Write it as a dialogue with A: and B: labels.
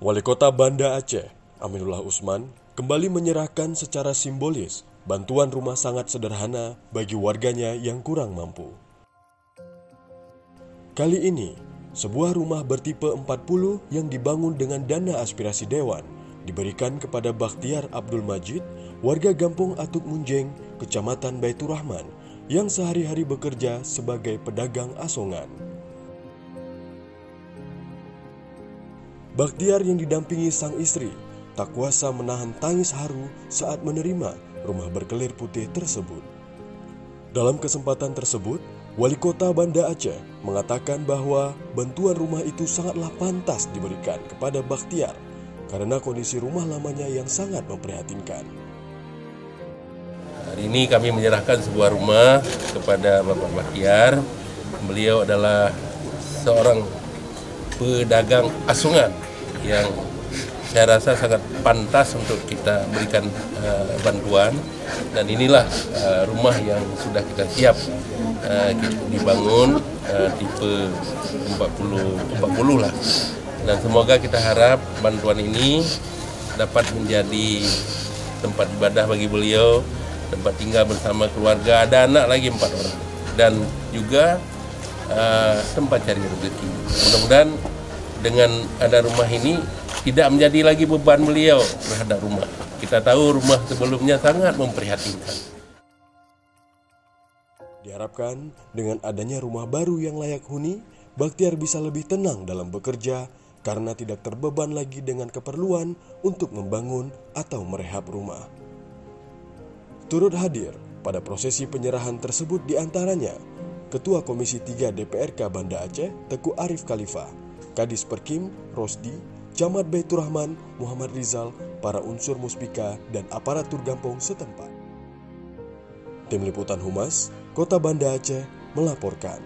A: Wali Kota Banda Aceh, Aminullah Usman, kembali menyerahkan secara simbolis bantuan rumah sangat sederhana bagi warganya yang kurang mampu. Kali ini, sebuah rumah bertipe 40 yang dibangun dengan dana aspirasi Dewan diberikan kepada Bakhtiar Abdul Majid, warga Gampung Atuk Munjeng, Kecamatan Baitur Rahman, yang sehari-hari bekerja sebagai pedagang asongan. Bakhtiar yang didampingi sang istri tak kuasa menahan tangis haru saat menerima rumah berkelir putih tersebut. Dalam kesempatan tersebut, Wali Kota Banda Aceh mengatakan bahwa bantuan rumah itu sangatlah pantas diberikan kepada Bakhtiar karena kondisi rumah lamanya yang sangat memprihatinkan.
B: Hari ini kami menyerahkan sebuah rumah kepada Bapak Bakhtiar. Beliau adalah seorang pedagang asongan yang saya rasa sangat pantas untuk kita berikan bantuan, dan inilah rumah yang sudah kita siap dibangun tipe 40 lah, dan semoga kita harap bantuan ini dapat menjadi tempat ibadah bagi beliau, tempat tinggal bersama keluarga, ada anak lagi 4 orang, dan juga tempat cari rezeki. Mudah-mudahan dengan ada rumah ini tidak menjadi lagi beban beliau terhadap rumah. Kita tahu rumah sebelumnya sangat memprihatinkan.
A: Diharapkan dengan adanya rumah baru yang layak huni, Bakhtiar bisa lebih tenang dalam bekerja karena tidak terbeban lagi dengan keperluan untuk membangun atau merehab rumah. Turut hadir pada prosesi penyerahan tersebut diantaranya Ketua Komisi 3 DPRK Banda Aceh Teguh Arif Khalifah, Kadis Perkim Rosdi, Camat Baitur Rahman Muhammad Rizal, para unsur muspika dan aparatur Gampong setempat. Tim Liputan Humas, Kota Banda Aceh melaporkan.